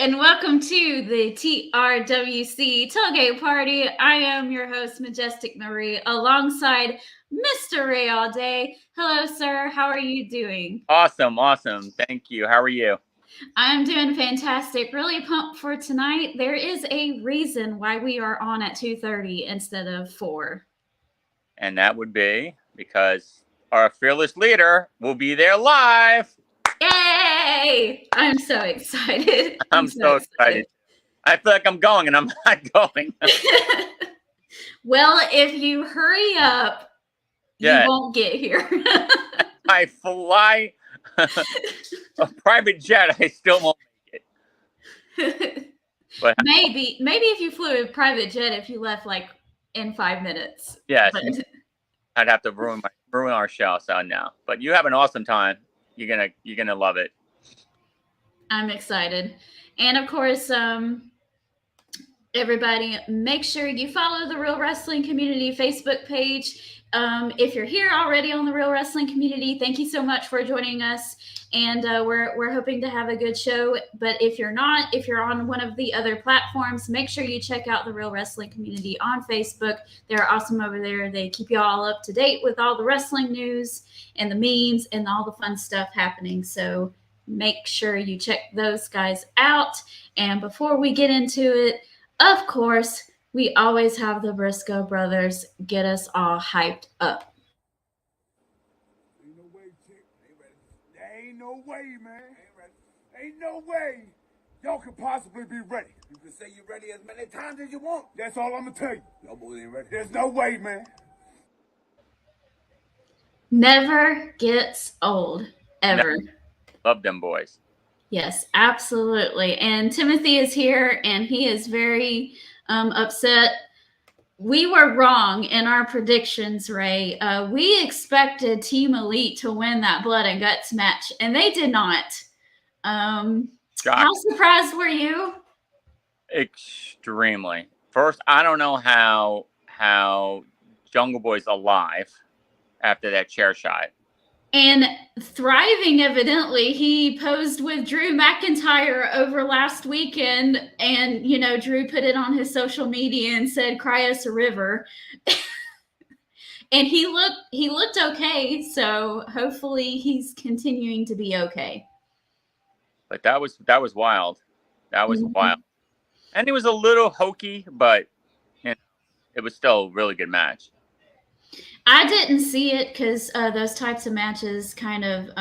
and welcome to the TRWC Tailgate Party. I am your host, Majestic Marie, alongside Mr. Ray all day. Hello, sir. How are you doing? Awesome. Thank you. How are you? I'm doing fantastic. Really pumped for tonight. There is a reason why we are on at 2:30 instead of 4. And that would be because our fearless leader will be there live. Yay! I'm so excited. I'm so excited. I feel like I'm going and I'm not going. Well, if you hurry up, you won't get here. I fly a private jet, I still won't make it. But maybe if you flew a private jet, if you left like in 5 minutes. Yes. I'd have to ruin our show, so no. But you have an awesome time. You're gonna love it. I'm excited. And of course, everybody, make sure you follow the Real Wrestling Community Facebook page. If you're here already on the Real Wrestling Community, thank you so much for joining us. And we're hoping to have a good show. But if you're not, if you're on one of the other platforms, make sure you check out the Real Wrestling Community on Facebook. They're awesome over there. They keep you all up to date with all the wrestling news and the memes and all the fun stuff happening. So make sure you check those guys out. And before we get into it, of course, we always have the Briscoe brothers get us all hyped up. Ain't no way, chick. There ain't no way, man. Ain't no way y'all could possibly be ready. You can say you're ready as many times as you want. That's all I'm gonna tell you. Y'all boys ain't ready. There's no way, man. Never gets old, ever. No. Love them boys. Yes, absolutely. And Timothy is here, and he is very upset. We were wrong in our predictions, Ray. We expected Team Elite to win that Blood and Guts match, and they did not. How surprised were you? Extremely. First, I don't know how Jungle Boy's alive after that chair shot. And thriving, evidently. He posed with Drew McIntyre over last weekend, and, you know, Drew put it on his social media and said, "Cry us a river." And he looked okay, so hopefully he's continuing to be okay. But that was wild. That was wild. And it was a little hokey, but you know, it was still a really good match. I didn't see it because those types of matches kind of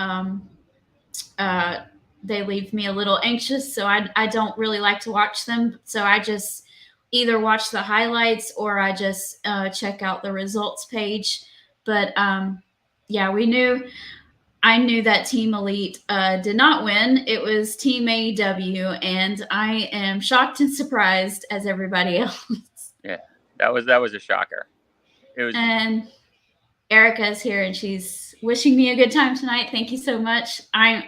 they leave me a little anxious, so I don't really like to watch them. So I just either watch the highlights or I just check out the results page. But yeah, I knew that Team Elite did not win. It was Team AEW, and I am shocked and surprised as everybody else. Yeah, that was a shocker. It was. And Erica's here, and she's wishing me a good time tonight. Thank you so much. I'm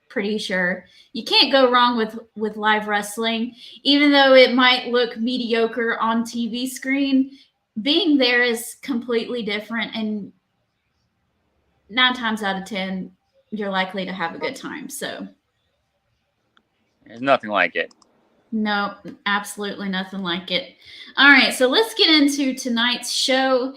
pretty sure you can't go wrong with live wrestling, even though it might look mediocre on TV screen. Being there is completely different, and 9 times out of 10, you're likely to have a good time. So there's nothing like it. No, absolutely nothing like it. All right, so let's get into tonight's show.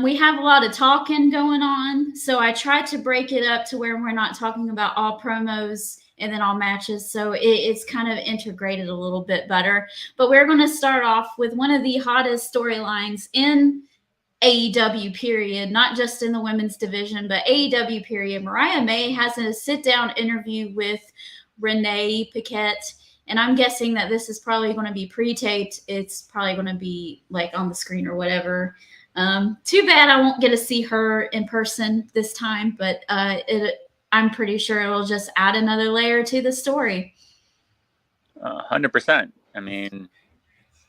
We have a lot of talking going on, so I tried to break it up to where we're not talking about all promos and then all matches, so it's kind of integrated a little bit better. But we're going to start off with one of the hottest storylines in AEW period, not just in the women's division, but AEW period. Mariah May has a sit-down interview with Renee Paquette, and I'm guessing that this is probably going to be pre-taped. It's probably going to be like on the screen or whatever. Too bad I won't get to see her in person this time, but I'm pretty sure it'll just add another layer to the story. 100%. I mean,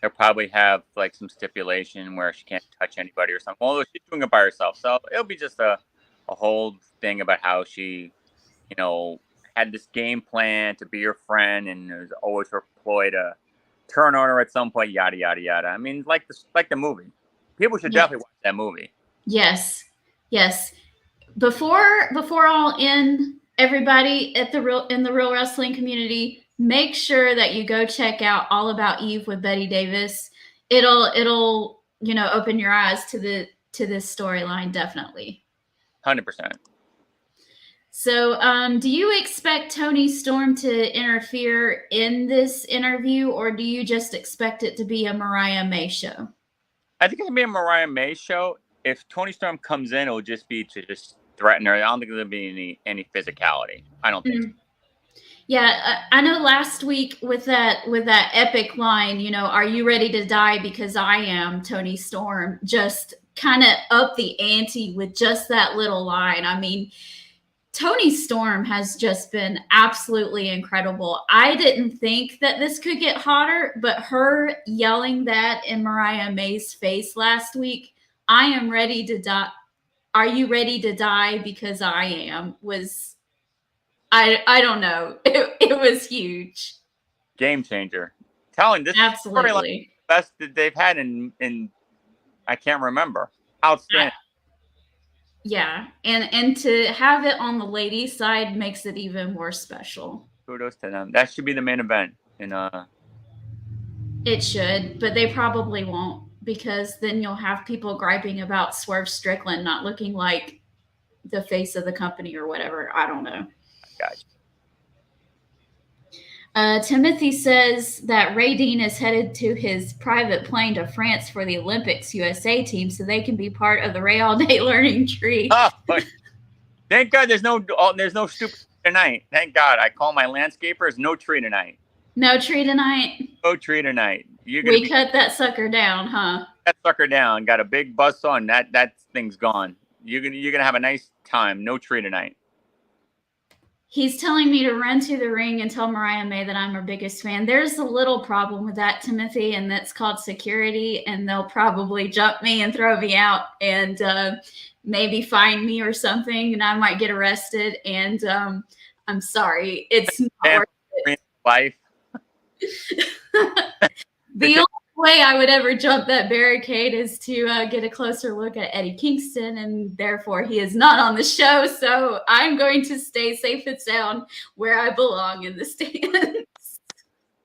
they'll probably have like some stipulation where she can't touch anybody or something. Although she's doing it by herself, so it'll be just a whole thing about how she, you know, had this game plan to be your friend and it was always her ploy to turn on her at some point. Yada yada yada. I mean, like the movie. People should definitely watch that movie. Yes. Before all in, everybody in the Real Wrestling Community, make sure that you go check out All About Eve with Betty Davis. It'll open your eyes to this storyline, definitely. 100%. So, do you expect Toni Storm to interfere in this interview, or do you just expect it to be a Mariah May show? I think it's gonna be a Mariah May show. If Toni Storm comes in, it will just be to just threaten her. I don't think there'll be any physicality. I don't think so. Yeah, I know last week with that epic line, are you ready to die because I am, Toni Storm, just kind of up the ante with just that little line. I mean, Toni Storm has just been absolutely incredible. I didn't think that this could get hotter, but her yelling that in Mariah May's face last week, I am ready to die. Are you ready to die because I am, was, I don't know. It was huge. Game changer. Telling this Absolutely. best that they've had in I can't remember. Outstanding. Yeah, and to have it on the ladies' side makes it even more special. Kudos to them. That should be the main event. It should, but they probably won't, because then you'll have people griping about Swerve Strickland not looking like the face of the company or whatever. I don't know. Gotcha. Timothy says that Ray Dean is headed to his private plane to France for the Olympics USA team so they can be part of the Ray All Day Learning Tree. Oh, thank God there's no stupid tonight. Thank God. I call my landscapers. No tree tonight. No tree tonight? No tree tonight. We cut that sucker down, huh? That sucker down. Got a big buzz on. That thing's gone. You're gonna have a nice time. No tree tonight. He's telling me to run to the ring and tell Mariah May that I'm her biggest fan. There's a little problem with that, Timothy, and that's called security, and they'll probably jump me and throw me out and maybe fine me or something, and I might get arrested, and I'm sorry. It's not worth it. Life. The only way I would ever jump that barricade is to get a closer look at Eddie Kingston, and therefore he is not on the show. So I'm going to stay safe and sound where I belong, in the stands.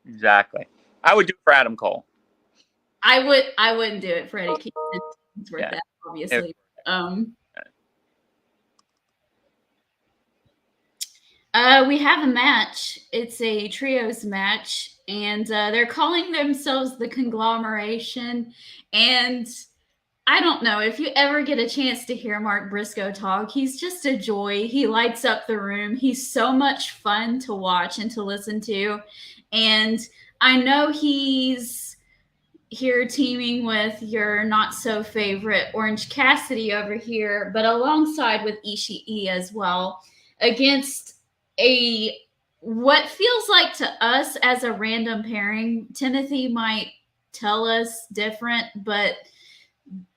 Exactly. I would do it for Adam Cole. I wouldn't do it for Eddie Kingston. It's worth that, obviously. We have a match. It's a trios match, and they're calling themselves the Conglomeration. And I don't know, if you ever get a chance to hear Mark Briscoe talk, he's just a joy. He lights up the room. He's so much fun to watch and to listen to. And I know he's here teaming with your not so favorite Orange Cassidy over here, but alongside with Ishii as well, against what feels like to us as a random pairing. Timothy might tell us different, but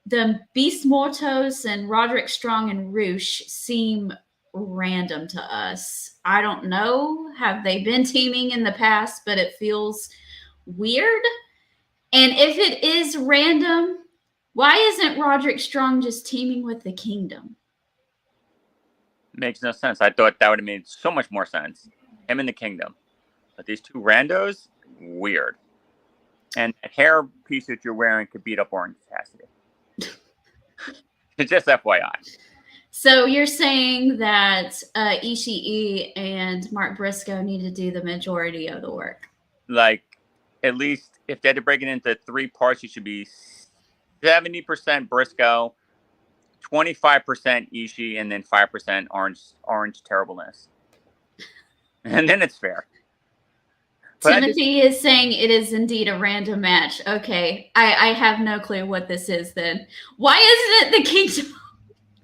the Beast Mortos and Roderick Strong and Roosh seem random to us. I don't know. Have they been teaming in the past? But it feels weird. And if it is random, why isn't Roderick Strong just teaming with the Kingdom? Makes no sense. I thought that would have made so much more sense. Him and the Kingdom. But these two randos, weird. And that hair piece that you're wearing could beat up Orange Cassidy. Just FYI. So you're saying that Ishii and Mark Briscoe need to do the majority of the work? Like, at least if they had to break it into 3 parts, you should be 70% Briscoe, 25% Ishii, and then 5% orange terribleness. And then it's fair. But Timothy is saying it is indeed a random match. Okay, I have no clue what this is then. Why isn't it the Kingdom?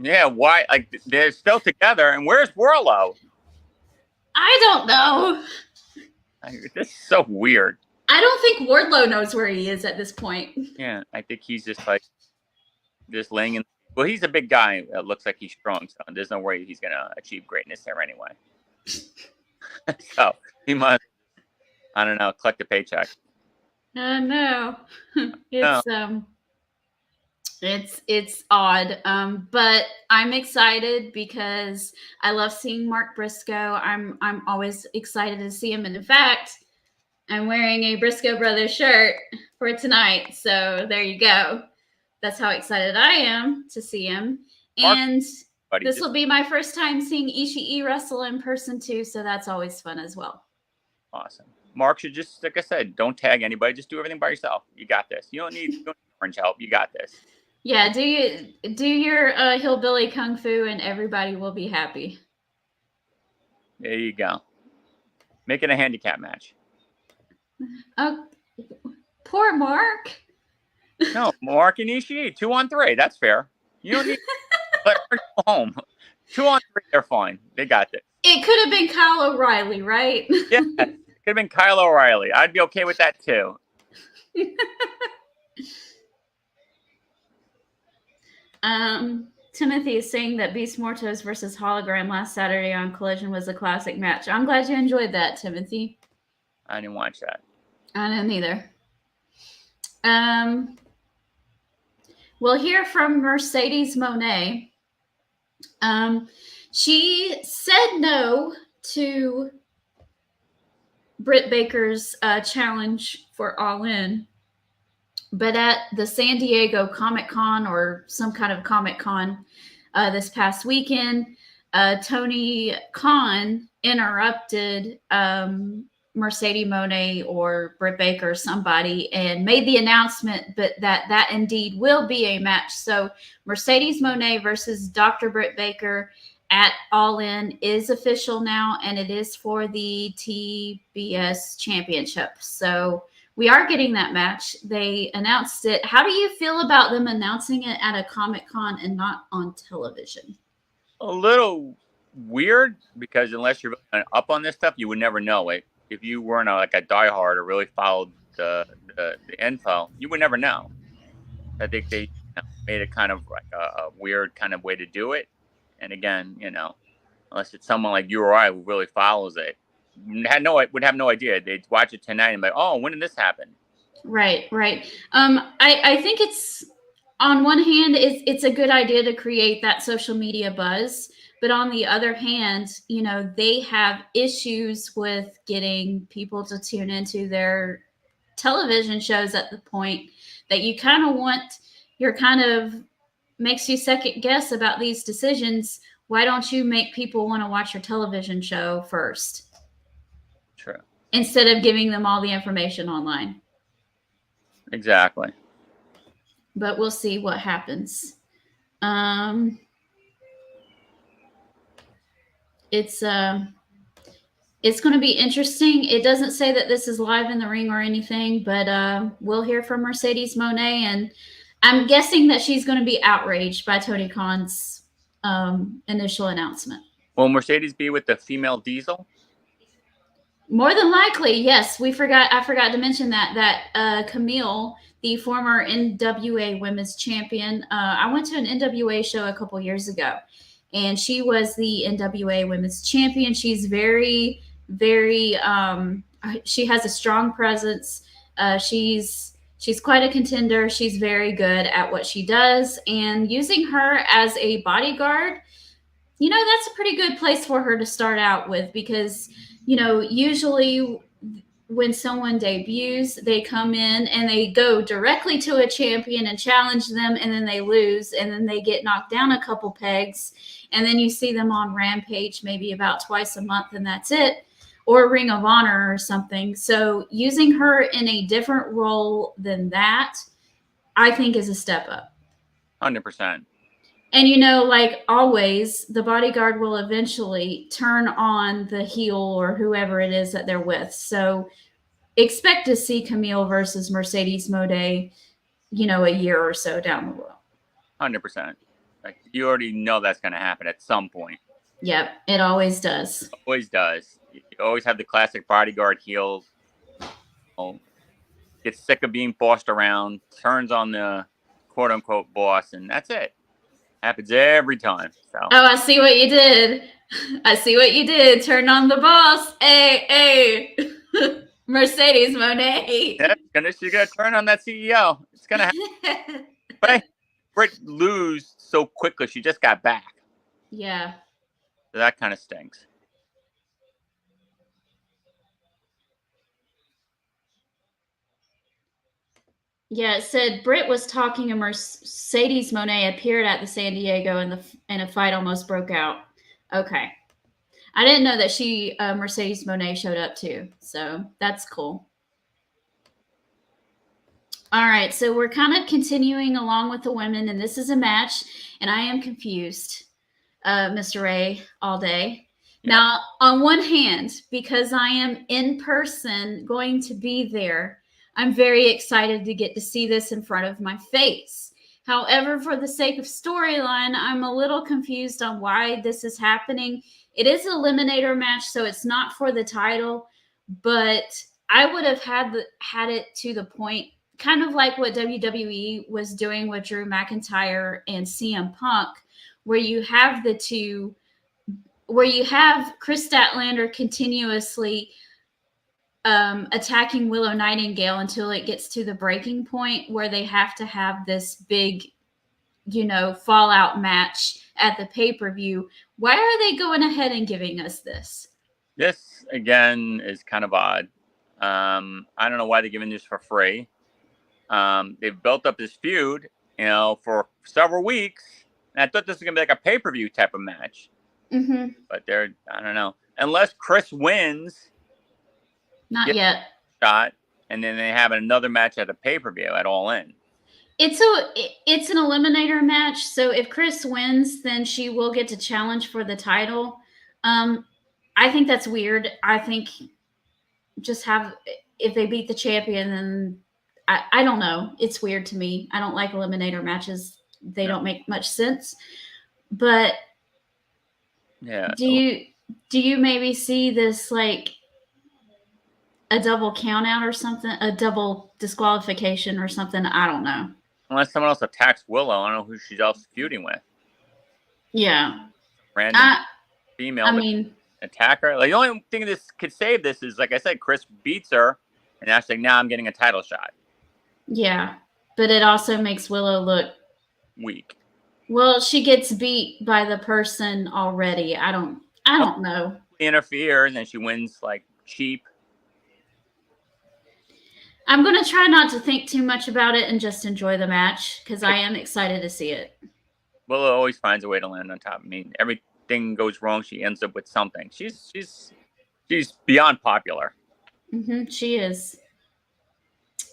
Yeah, why? Like, they're still together, and where's Warlow? I don't know. This is so weird. I don't think Wardlow knows where he is at this point. Yeah, I think he's just laying in. Well, he's a big guy. It looks like he's strong, so there's no way he's gonna achieve greatness there anyway. So he must, I don't know, collect a paycheck. No, it's odd. But I'm excited because I love seeing Mark Briscoe. I'm always excited to see him. And in fact, I'm wearing a Briscoe Brothers shirt for tonight. So there you go. That's how excited I am to see him. And this will be my first time seeing Ishii wrestle in person too. So that's always fun as well. Awesome. Mark should just, like I said, don't tag anybody. Just do everything by yourself. You got this. You don't need orange help. You got this. Yeah, do your hillbilly kung fu and everybody will be happy. There you go. Make it a handicap match. Oh, poor Mark. No, Mark and Ishii, 2-on-3. That's fair. You don't need to let her go home. 2-on-3, they're fine. They got this. It could have been Kyle O'Reilly, right? Yeah, it could have been Kyle O'Reilly. I'd be okay with that too. Timothy is saying that Beast Mortos versus Hologram last Saturday on Collision was a classic match. I'm glad you enjoyed that, Timothy. I didn't watch that. I didn't either. We'll hear from Mercedes Moné. She said no to Britt Baker's challenge for All In. But at the San Diego Comic-Con or some kind of Comic-Con this past weekend, Tony Khan interrupted Mercedes Moné or Britt Baker or somebody and made the announcement that indeed will be a match. So Mercedes Moné versus Dr. Britt Baker at All In is official now, and it is for the TBS Championship. So we are getting that match. They announced it. How do you feel about them announcing it at a Comic-Con and not on television? A little weird, because unless you're up on this stuff, you would never know it. If you weren't like a diehard or really followed the info, you would never know. I think they made it kind of like a weird kind of way to do it. And again, unless it's someone like you or I who really follows it, would have no idea. They'd watch it tonight and be like, oh, when did this happen? Right. I think it's, on one hand, it's a good idea to create that social media buzz. But on the other hand, they have issues with getting people to tune into their television shows at the point that you kind of makes you second guess about these decisions. Why don't you make people want to watch your television show first? True. Instead of giving them all the information online. Exactly. But we'll see what happens. It's going to be interesting. It doesn't say that this is live in the ring or anything, but we'll hear from Mercedes Moné, and I'm guessing that she's going to be outraged by Tony Khan's initial announcement. Will Mercedes be with the female Diesel? More than likely, yes. I forgot to mention that Camille, the former NWA Women's Champion, I went to an NWA show a couple years ago, and she was the NWA Women's Champion. She's very, very. She has a strong presence. She's quite a contender. She's very good at what she does, and using her as a bodyguard, that's a pretty good place for her to start out with, because usually when someone debuts, they come in and they go directly to a champion and challenge them, and then they lose, and then they get knocked down a couple pegs, and then you see them on Rampage maybe about twice a month, and that's it, or Ring of Honor or something. So using her in a different role than that, I think, is a step up. 100%. And, like always, the bodyguard will eventually turn on the heel or whoever it is that they're with. So expect to see Camille versus Mercedes Moné, a year or so down the road. 100%. Like, you already know that's going to happen at some point. Yep, it always does. Always does. You always have the classic bodyguard heel. Gets sick of being bossed around, turns on the quote-unquote boss, and that's it. Happens every time. So. Oh, I see what you did. Turn on the boss. Hey. Mercedes Moné. Yeah, she's gonna turn on that CEO. It's gonna happen. But Britt lose so quickly. She just got back. Yeah. So that kind of stinks. Yeah, it said Britt was talking and Mercedes Monet appeared at the San Diego and a fight almost broke out. Okay. I didn't know that Mercedes Monet showed up too. So that's cool. All right. So we're kind of continuing along with the women, and this is a match, and I am confused, Mr. Ray, all day. Yeah. Now, on one hand, because I am in person going to be there, I'm very excited to get to see this in front of my face. However, for the sake of storyline, I'm a little confused on why this is happening. It is an eliminator match, so it's not for the title, but I would have had it to the point, kind of like what WWE was doing with Drew McIntyre and CM Punk, where you have the two, where you have Chris Statlander continuously attacking Willow Nightingale until it gets to the breaking point where they have to have this big, fallout match at the pay-per-view. Why are they going ahead and giving us this? This, again, is kind of odd. I don't know why they're giving this for free. They've built up this feud, for several weeks. And I thought this was going to be like a pay-per-view type of match. Mm-hmm. But I don't know. Unless Chris wins. Not yet. Shot, and then they have another match at a pay-per-view at All In. It's an eliminator match. So if Chris wins, then she will get to challenge for the title. I think that's weird. I think if they beat the champion, then I don't know. It's weird to me. I don't like eliminator matches. They don't make much sense. But yeah, do you maybe see this like a double count out or something, a double disqualification or something? I don't know. Unless someone else attacks Willow, I don't know who she's else feuding with. Yeah. Random female attacker. Like, the only thing this could save this is, like I said, Chris beats her, and that's like, now I'm getting a title shot. Yeah, but it also makes Willow look weak. Well, she gets beat by the person already. I don't know. Interferes and she wins like cheap. I'm going to try not to think too much about it and just enjoy the match because I am excited to see it. Willow always finds a way to land on top. I mean, everything goes wrong, she ends up with something. She's beyond popular. Mm-hmm, she is.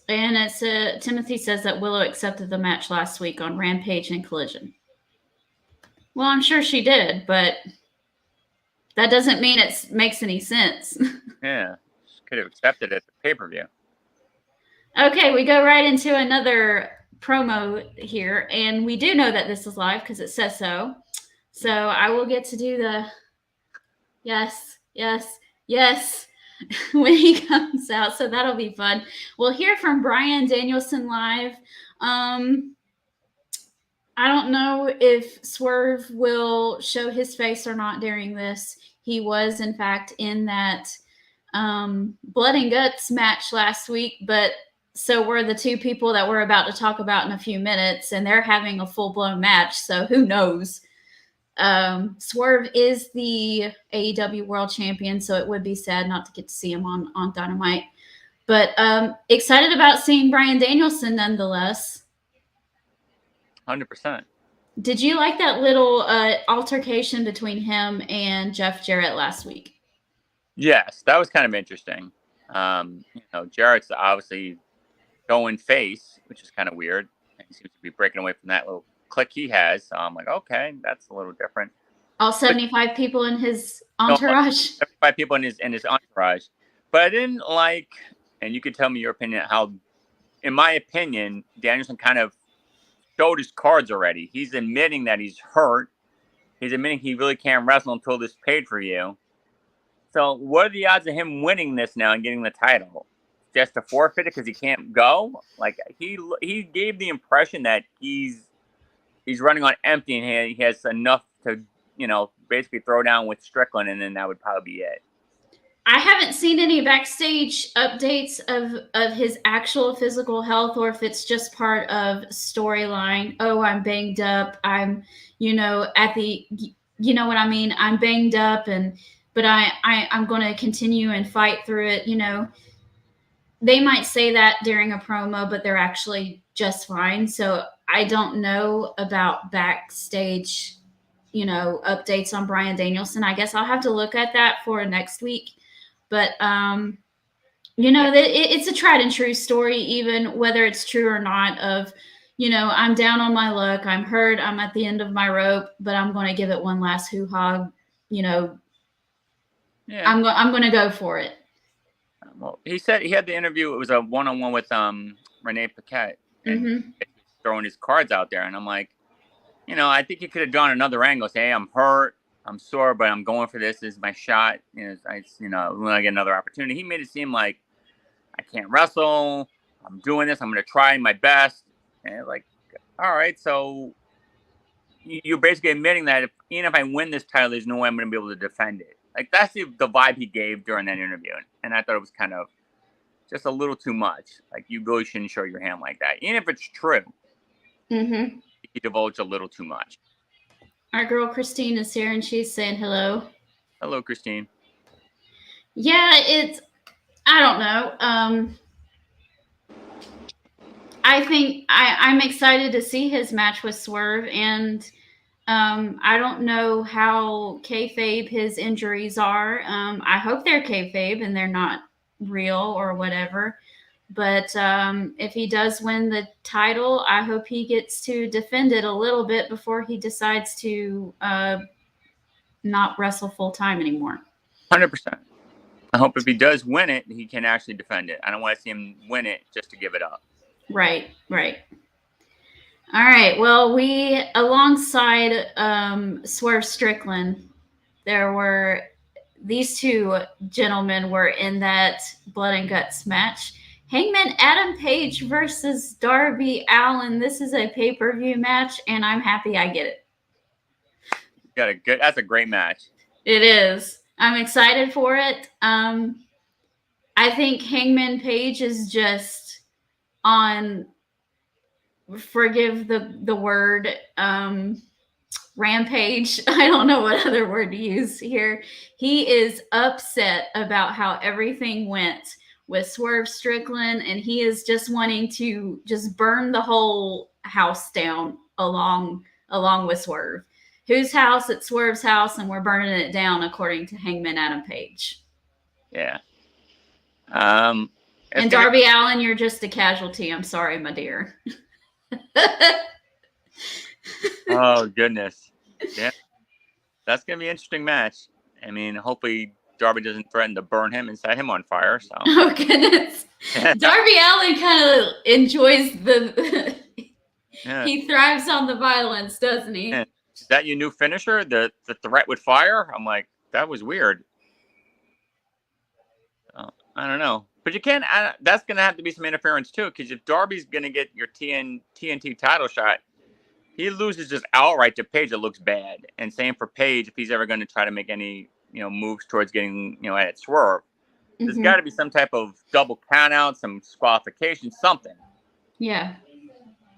And it's Timothy says that Willow accepted the match last week on Rampage and Collision. Well, I'm sure she did, but that doesn't mean it makes any sense. Yeah, she could have accepted it at the pay-per-view. Okay, we go right into another promo here, and we do know that this is live because it says so. So I will get to do the yes when he comes out, so that'll be fun. We'll hear from Bryan Danielson live. I don't know if Swerve will show his face or not during this. He was, in fact, in that Blood and Guts match last week, but so were the two people that we're about to talk about in a few minutes, and they're having a full-blown match, so who knows? Swerve is the AEW World Champion, so it would be sad not to get to see him on Dynamite. But excited about seeing Bryan Danielson nonetheless. 100%. Did you like that little altercation between him and Jeff Jarrett last week? Yes, that was kind of interesting. Jarrett's obviously going face, which is kind of weird. He seems to be breaking away from that little clique he has. So I'm like, okay, that's a little different. All 75 people in his entourage? 75 people in his entourage. But I didn't like, and you could tell me your opinion, how, in my opinion, Danielson kind of showed his cards already. He's admitting that he's hurt. He's admitting he really can't wrestle until this pay-per-view. So what are the odds of him winning this now and getting the title? Just to forfeit it because he can't go? Like, he gave the impression that he's running on empty and he has enough to, basically throw down with Strickland, and then that would probably be it. I haven't seen any backstage updates of his actual physical health, or if it's just part of storyline. Oh, I'm banged up. I'm, at the, what I mean? I'm banged up, but I'm going to continue and fight through it. they might say that during a promo, but they're actually just fine. So I don't know about backstage, updates on Bryan Danielson. I guess I'll have to look at that for next week. But it's a tried and true story, even whether it's true or not. Of I'm down on my luck, I'm hurt, I'm at the end of my rope, but I'm going to give it one last hoo-ha. I'm going to go for it. Well, he said he had the interview. It was a one-on-one with Renee Paquette, and throwing his cards out there. And I'm like, I think he could have done another angle. Say, hey, I'm hurt, I'm sore, but I'm going for this. This is my shot. When I get another opportunity. He made it seem like I can't wrestle. I'm doing this. I'm going to try my best. And like, all right, so you're basically admitting that even if I win this title, there's no way I'm going to be able to defend it. Like, that's the vibe he gave during that interview. And I thought it was kind of just a little too much. Like, you really shouldn't show your hand like that. Even if it's true, he divulged a little too much. Our girl Christine is here, and she's saying hello. Hello, Christine. Yeah, I don't know. I think I'm excited to see his match with Swerve, and I don't know how kayfabe his injuries are. I hope they're kayfabe and they're not real or whatever. But if he does win the title, I hope he gets to defend it a little bit before he decides to not wrestle full time anymore. 100%. I hope if he does win it, he can actually defend it. I don't want to see him win it just to give it up. Right. All right. Well, we, alongside Swerve Strickland, these two gentlemen were in that Blood and Guts match. Hangman Adam Page versus Darby Allin. This is a pay-per-view match, and I'm happy I get it. That's a great match. It is. I'm excited for it. I think Hangman Page is just on, forgive the word, rampage. I don't know what other word to use here. He is upset about how everything went with Swerve Strickland, and he is just wanting to just burn the whole house down along with Swerve. Whose house? It's Swerve's house, and we're burning it down, according to Hangman Adam Page. Yeah. And Darby Allin, you're just a casualty. I'm sorry, my dear. Oh, goodness. Yeah. That's going to be an interesting match. I mean, hopefully Darby doesn't threaten to burn him and set him on fire. So. Oh, goodness. Darby Allin kind of enjoys he thrives on the violence, doesn't he? Yeah. Is that your new finisher? The threat with fire? I'm like, that was weird. I don't know. But you can't, that's going to have to be some interference too, because if Darby's going to get your TNT title shot, he loses just outright to Page. It looks bad. And same for Page, if he's ever going to try to make any, moves towards getting, at Swerve. There's got to be some type of double count out, some disqualification, something. Yeah.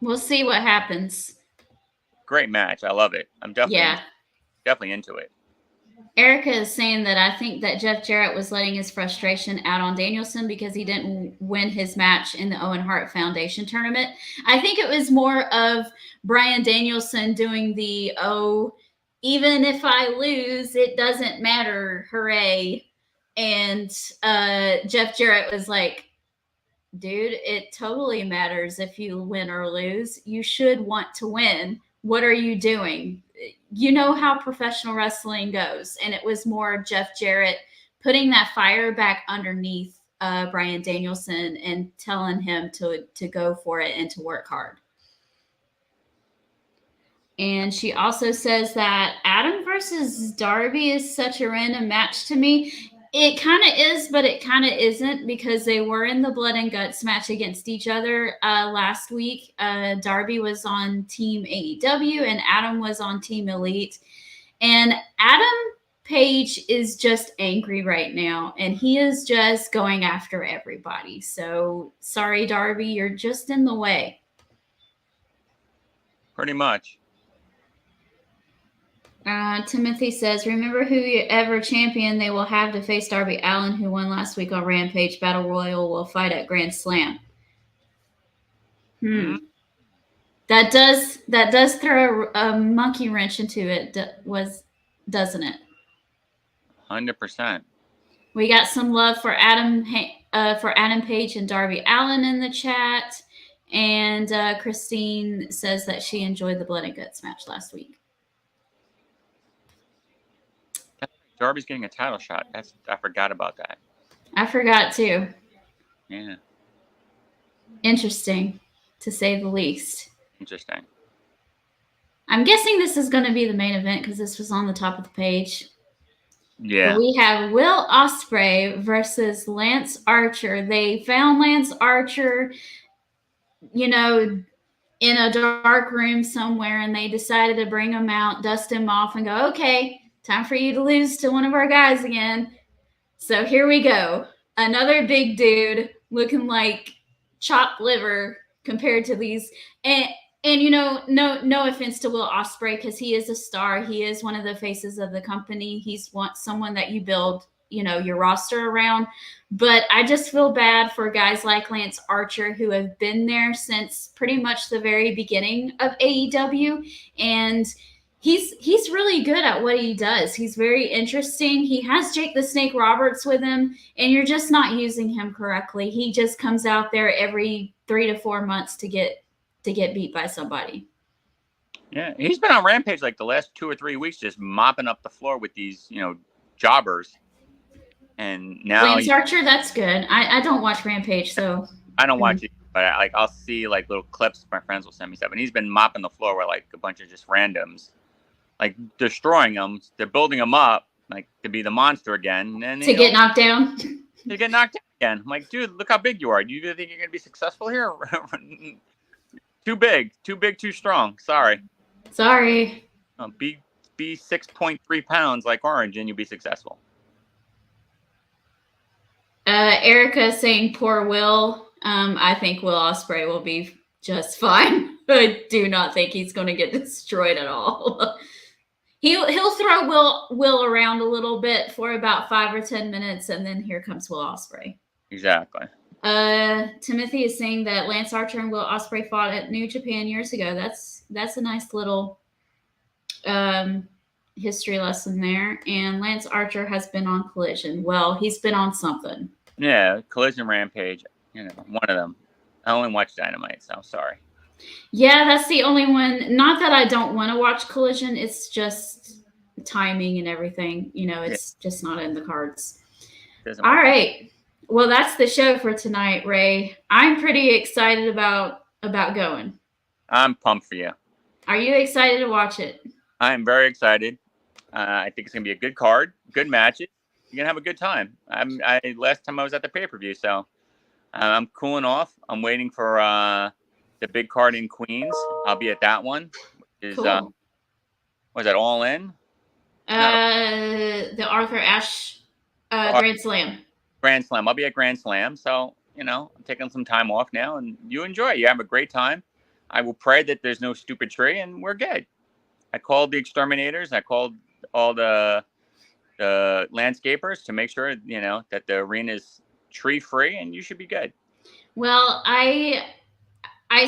We'll see what happens. Great match. I love it. I'm definitely into it. Erica is saying that I think that Jeff Jarrett was letting his frustration out on Danielson because he didn't win his match in the Owen Hart Foundation tournament. I think it was more of Bryan Danielson doing the, even if I lose, it doesn't matter, hooray. And Jeff Jarrett was like, dude, it totally matters if you win or lose. You should want to win. What are you doing? You know how professional wrestling goes. And it was more Jeff Jarrett putting that fire back underneath Bryan Danielson and telling him to go for it and to work hard. And she also says that Adam versus Darby is such a random match to me. It kind of is, but it kind of isn't, because they were in the Blood and Guts match against each other last week. Darby was on Team AEW and Adam was on Team Elite. And Adam Page is just angry right now, and he is just going after everybody. So sorry, Darby, you're just in the way. Pretty much. Timothy says, remember whoever champion they will have to face Darby Allin, who won last week on Rampage. Battle Royal will fight at Grand Slam. That does throw a monkey wrench into it, doesn't it? 100%. We got some love for Adam Page and Darby Allin in the chat, and Christine says that she enjoyed the Blood and Guts match last week. Darby's getting a title shot. I forgot about that. I forgot too. Yeah. Interesting, to say the least. Interesting. I'm guessing this is going to be the main event because this was on the top of the page. Yeah. But we have Will Ospreay versus Lance Archer. They found Lance Archer, in a dark room somewhere, and they decided to bring him out, dust him off, and go, okay, time for you to lose to one of our guys again. So here we go. Another big dude looking like chopped liver compared to these. And no offense to Will Ospreay, because he is a star. He is one of the faces of the company. He's someone that you build, your roster around. But I just feel bad for guys like Lance Archer, who have been there since pretty much the very beginning of AEW. And he's really good at what he does. He's very interesting. He has Jake the Snake Roberts with him, and you're just not using him correctly. He just comes out there every 3 to 4 months to get beat by somebody. Yeah, he's been on Rampage like the last 2 or 3 weeks, just mopping up the floor with these, jobbers. And now Lance Archer, that's good. I don't watch Rampage, so I don't watch it, but I'll see like little clips. My friends will send me stuff, and he's been mopping the floor with like a bunch of just randoms, like destroying them. They're building him up like to be the monster again, and to get knocked down. To get knocked down again. I'm like, dude, look how big you are. Do you really think you're gonna be successful here? Too big, too strong. Sorry. Be 6.3 pounds like Orange, and you'll be successful. Erica is saying poor Will. I think Will Ospreay will be just fine. I do not think he's going to get destroyed at all. He'll throw Will around a little bit for about 5 or 10 minutes, and then here comes Will Ospreay. Exactly. Timothy is saying that Lance Archer and Will Ospreay fought at New Japan years ago. That's a nice little history lesson there. And Lance Archer has been on Collision. Well, he's been on something. Yeah, Collision, Rampage, one of them. I only watch Dynamite, so sorry. Yeah, that's the only one. Not that I don't want to watch Collision. It's just timing and everything. It's just not in the cards. All right. Well, that's the show for tonight, Ray. I'm pretty excited about going. I'm pumped for you. Are you excited to watch it? I'm very excited. I think it's going to be a good card, good matches. You're going to have a good time. Last time I was at the pay-per-view, so I'm cooling off. I'm waiting for the big card in Queens. I'll be at that one. Cool. Was that All In? The Arthur Ashe Grand Slam. Grand Slam. I'll be at Grand Slam. So, I'm taking some time off now, and you enjoy it. You have a great time. I will pray that there's no stupid tree, and we're good. I called the exterminators. I called all the landscapers to make sure, that the arena is tree free, and you should be good. Well, I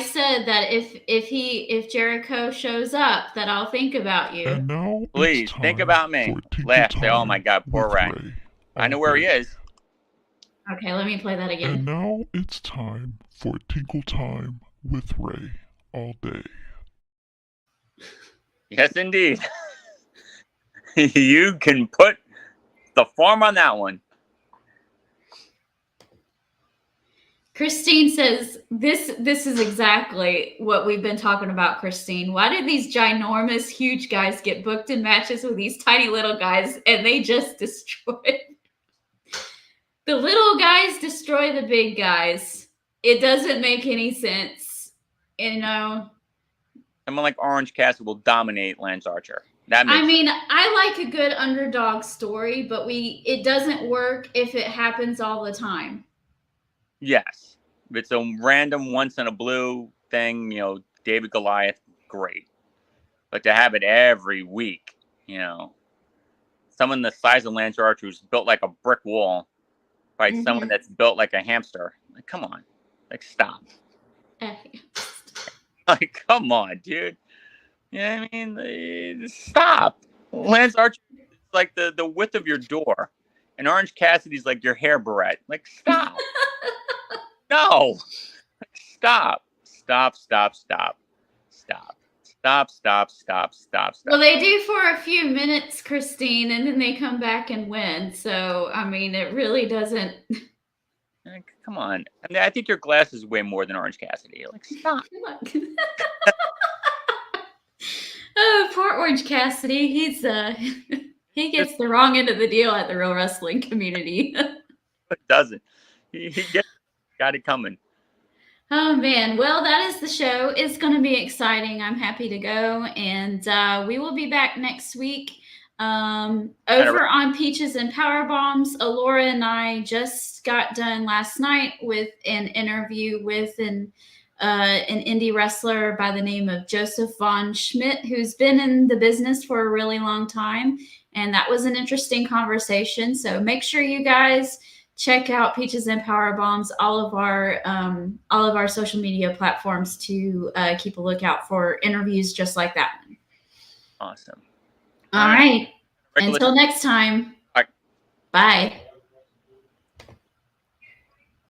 said that if Jericho shows up, that I'll think about you. And now please think about me. Laugh. Say, oh my God, poor Ray. I know where he is. Okay, let me play that again. And now it's time for Tinkle Time with Ray all day. Yes, indeed. You can put the form on that one. Christine says, this is exactly what we've been talking about, Christine. Why did these ginormous, huge guys get booked in matches with these tiny little guys, and they just destroy the little guys destroy the big guys? It doesn't make any sense, Someone like Orange Cassidy will dominate Lance Archer. I like a good underdog story, but it doesn't work if it happens all the time. Yes. If it's a random once in a blue thing, David Goliath, great. But to have it every week, you know, someone the size of Lance Archer who's built like a brick wall fight someone that's built like a hamster. Like, come on. Like, stop. Like, come on, dude. You know what I mean? Stop. Lance Archer is like the width of your door. And Orange Cassidy's like your hair barrette. Like, stop. No. Stop. Stop. Stop. Stop. Stop. Stop. Stop. Stop. Stop. Well, they do for a few minutes, Christine, and then they come back and win. So, I mean, it really doesn't. Like, come on. I mean, I think your glass is way more than Orange Cassidy. Like, stop. Oh, poor Orange Cassidy. He's he gets the wrong end of the deal at the real wrestling community. It doesn't. He got it coming. Oh man, well, that is the show. It's going to be exciting. I'm happy to go, and we will be back next week. Over on Peaches and Power Bombs, Alora and I just got done last night with an interview with an indie wrestler by the name of Joseph Von Schmidt, who's been in the business for a really long time, and that was an interesting conversation. So make sure you guys check out Peaches and Power Bombs, all of our social media platforms to keep a lookout for interviews just like that one. Awesome. All right. Until next time. Bye. Bye.